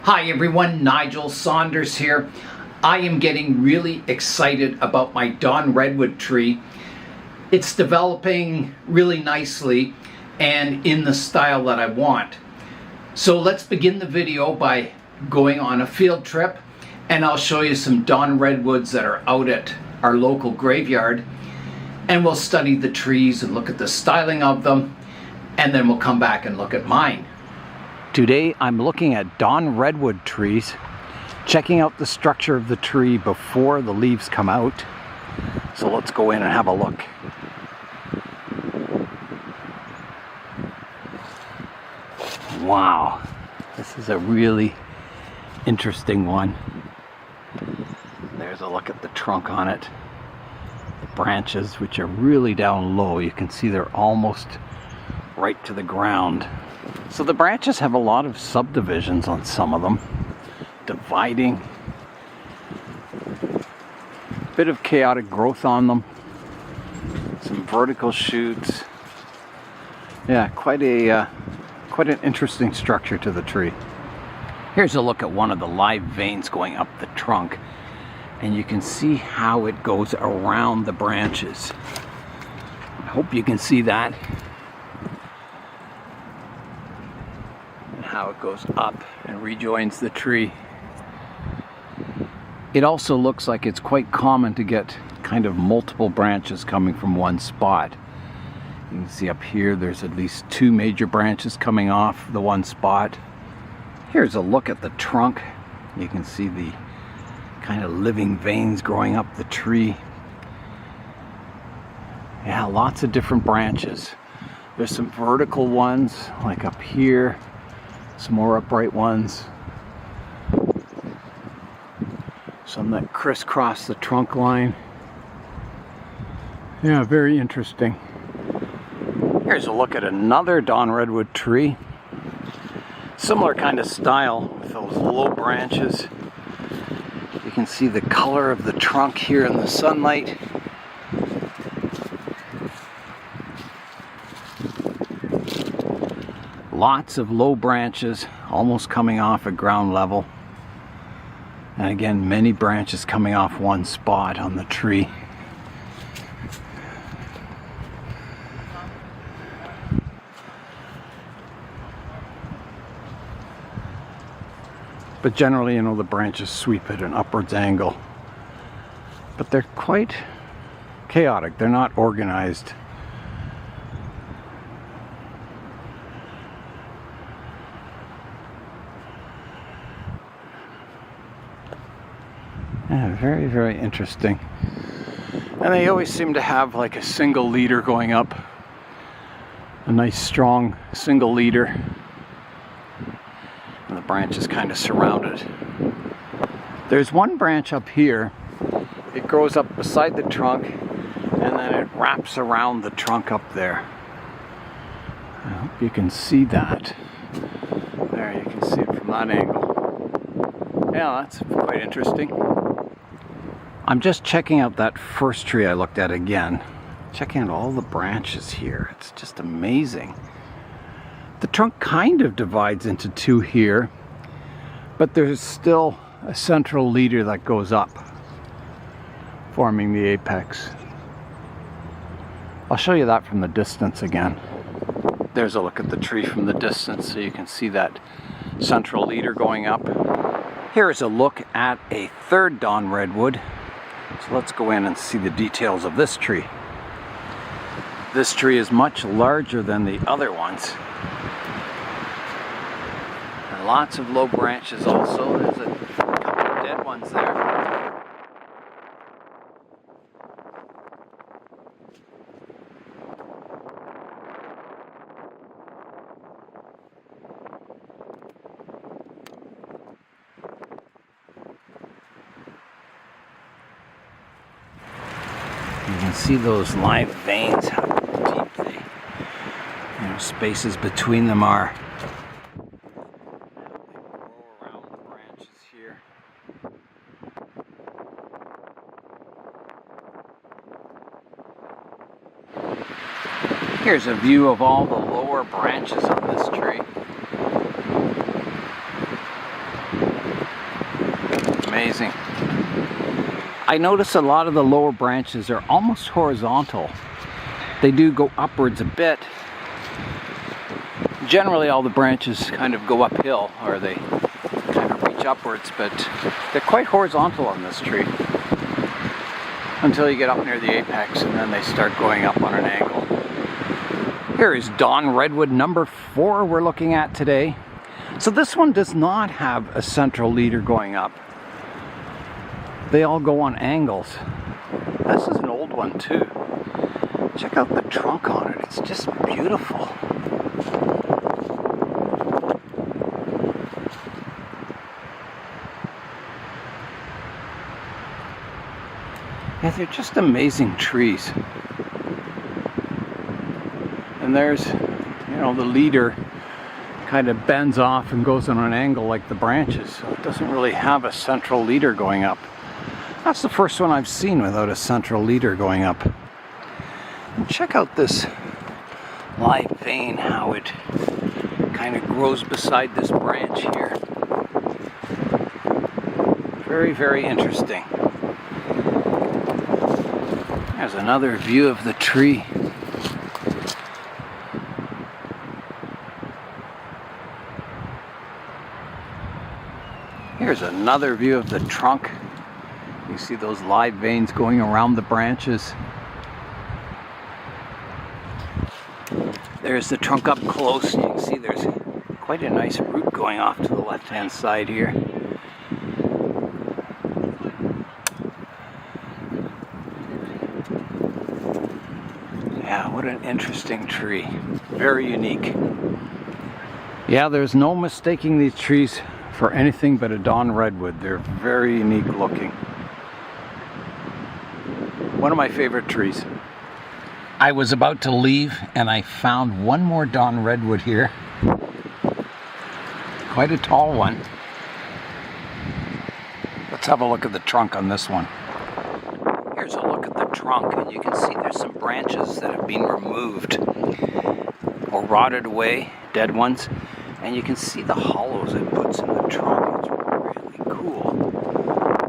Hi everyone, Nigel Saunders here. I am getting really excited about my Dawn Redwood tree. It's developing really nicely and in the style that I want. So let's begin the video by going on a field trip, and I'll show you some Dawn Redwoods that are out at our local graveyard, and we'll study the trees and look at the styling of them, and then we'll come back and look at mine. Today I'm looking at Dawn Redwood trees, checking out the structure of the tree before the leaves come out. So let's go in and have a look. Wow, this is a really interesting one. There's a look at the trunk on it. The branches, which are really down low, you can see they're almost right to the ground. So the branches have a lot of subdivisions on some of them, dividing. Bit of chaotic growth on them. Some vertical shoots. Yeah, quite an interesting structure to the tree. Here's a look at one of the live veins going up the trunk, and you can see how it goes around the branches. I hope you can see that. How it goes up and rejoins the tree. It also looks like it's quite common to get kind of multiple branches coming from one spot. You can see up here there's at least two major branches coming off the one spot. Here's a look at the trunk. You can see the kind of living veins growing up the tree. Yeah, lots of different branches. There's some vertical ones like up here. Some more upright ones. Some that crisscross the trunk line. Yeah, very interesting. Here's a look at another Dawn Redwood tree. Similar kind of style with those low branches. You can see the color of the trunk here in the sunlight. Lots of low branches, almost coming off at ground level. And again, many branches coming off one spot on the tree. But generally, you know, the branches sweep at an upwards angle. But they're quite chaotic. They're not organized. Yeah, very, very interesting. And they always seem to have like a single leader going up. A nice strong single leader. And the branch is kind of surrounded. There's one branch up here. It grows up beside the trunk and then it wraps around the trunk up there. I hope you can see that. There, you can see it from that angle. Yeah, that's quite interesting. I'm just checking out that first tree I looked at again. Checking out all the branches here. It's just amazing. The trunk kind of divides into two here, but there's still a central leader that goes up, forming the apex. I'll show you that from the distance again. There's a look at the tree from the distance so you can see that central leader going up. Here's a look at a third Dawn Redwood. So let's go in and see the details of this tree. This tree is much larger than the other ones. And lots of low branches also. There's a couple of dead ones there. You can see those live veins, how deep the spaces between them are. They grow around the branches here. Here's a view of all the lower branches on this tree. amazing. I notice a lot of the lower branches are almost horizontal. They do go upwards a bit. Generally all the branches kind of go uphill, or they kind of reach upwards, but they're quite horizontal on this tree until you get up near the apex, and then they start going up on an angle. Here is Dawn Redwood number 4 we're looking at today. So this one does not have a central leader going up. They all go on angles. This is an old one too. Check out the trunk on it. It's just beautiful. Yeah, they're just amazing trees. And there's, you know, the leader kind of bends off and goes on an angle like the branches. So it doesn't really have a central leader going up. That's the first one I've seen without a central leader going up. And check out this live vein, how it kind of grows beside this branch here. Very, very interesting. There's another view of the tree. Here's another view of the trunk. You see those live veins going around the branches. There's the trunk up close. You can see there's quite a nice root going off to the left-hand side here. Yeah, what an interesting tree. Very unique. Yeah, there's no mistaking these trees for anything but a Dawn Redwood. They're very unique looking. One of my favorite trees. I was about to leave and I found one more Dawn Redwood here. Quite a tall one. Let's have a look at the trunk on this one. Here's a look at the trunk, and you can see there's some branches that have been removed or rotted away, dead ones. And you can see the hollows it puts in the trunk. It's really cool.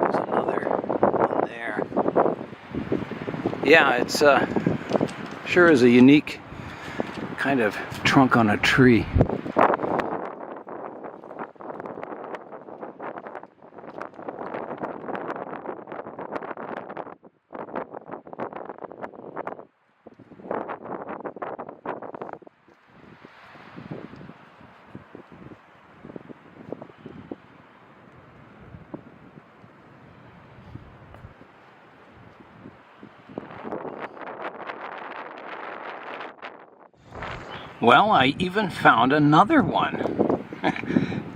There's another one there. Yeah, it's sure is a unique kind of trunk on a tree. Well, I even found another one.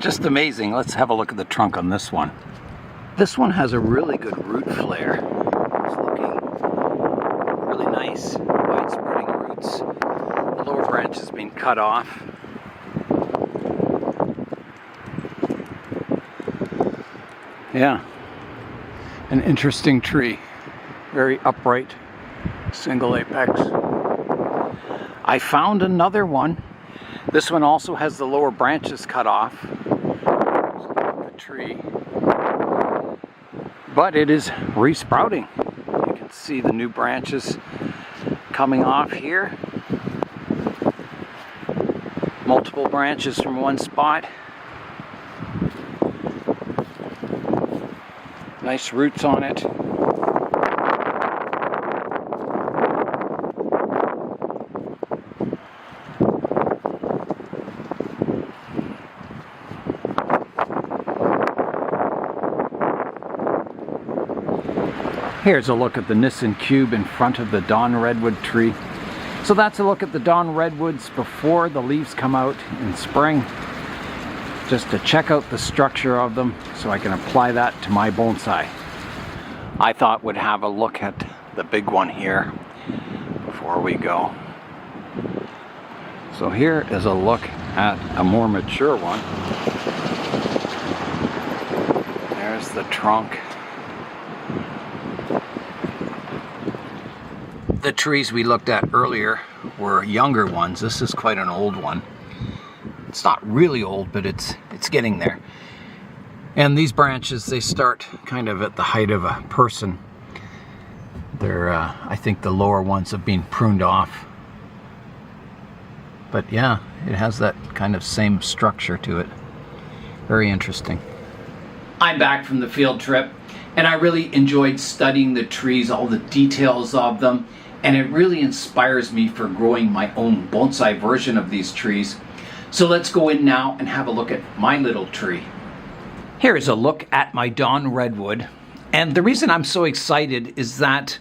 Just amazing. Let's have a look at the trunk on this one. This one has a really good root flare. It's looking really nice. Wide spreading roots. The lower branch has been cut off. Yeah. An interesting tree. Very upright. Single apex. I found another one. This one also has the lower branches cut off. The tree. But it is resprouting. You can see the new branches coming off here. Multiple branches from one spot. Nice roots on it. Here's a look at the Nissen cube in front of the Dawn Redwood tree. So that's a look at the Dawn Redwoods before the leaves come out in spring. Just to check out the structure of them so I can apply that to my bonsai. I thought we'd have a look at the big one here before we go. So here is a look at a more mature one. There's the trunk. The trees we looked at earlier were younger ones. This is quite an old one. It's not really old, but it's getting there. And these branches, they start kind of at the height of a person. They're, I think the lower ones have been pruned off. But yeah, it has that kind of same structure to it. Very interesting. I'm back from the field trip, and I really enjoyed studying the trees, all the details of them, and it really inspires me for growing my own bonsai version of these trees. So let's go in now and have a look at my little tree. Here's a look at my Dawn Redwood, and the reason I'm so excited is that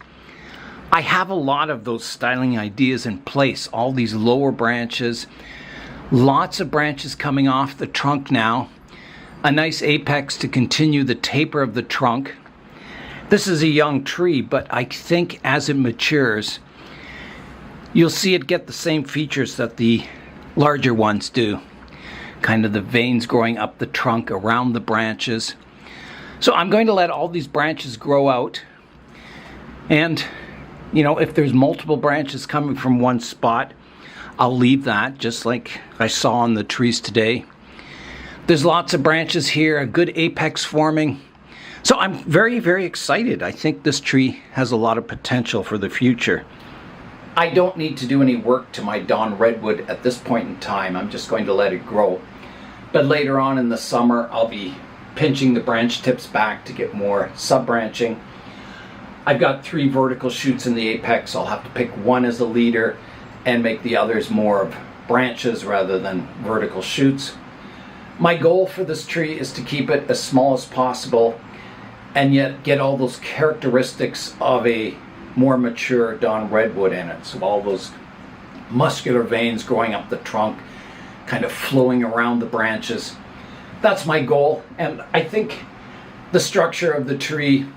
I have a lot of those styling ideas in place, all these lower branches, lots of branches coming off the trunk now, a nice apex to continue the taper of the trunk. This is a young tree, but I think as it matures, you'll see it get the same features that the larger ones do. Kind of the veins growing up the trunk around the branches. So I'm going to let all these branches grow out, and you know, if there's multiple branches coming from one spot, I'll leave that, just like I saw on the trees today. There's lots of branches here, a good apex forming. So I'm very, very excited. I think this tree has a lot of potential for the future. I don't need to do any work to my Dawn Redwood at this point in time. I'm just going to let it grow. But later on in the summer, I'll be pinching the branch tips back to get more sub-branching. I've got 3 vertical shoots in the apex. I'll have to pick one as a leader and make the others more of branches rather than vertical shoots. My goal for this tree is to keep it as small as possible and yet get all those characteristics of a more mature Dawn Redwood in it. So all those muscular veins growing up the trunk, kind of flowing around the branches. That's my goal, and I think the structure of the tree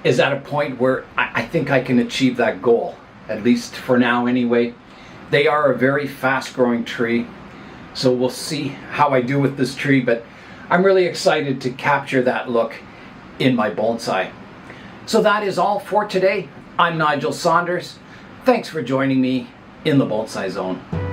is at a point where I think I can achieve that goal, at least for now anyway. They are a very fast-growing tree, so we'll see how I do with this tree, but I'm really excited to capture that look in my bonsai. So that is all for today. I'm Nigel Saunders. Thanks for joining me in the Bonsai Zone.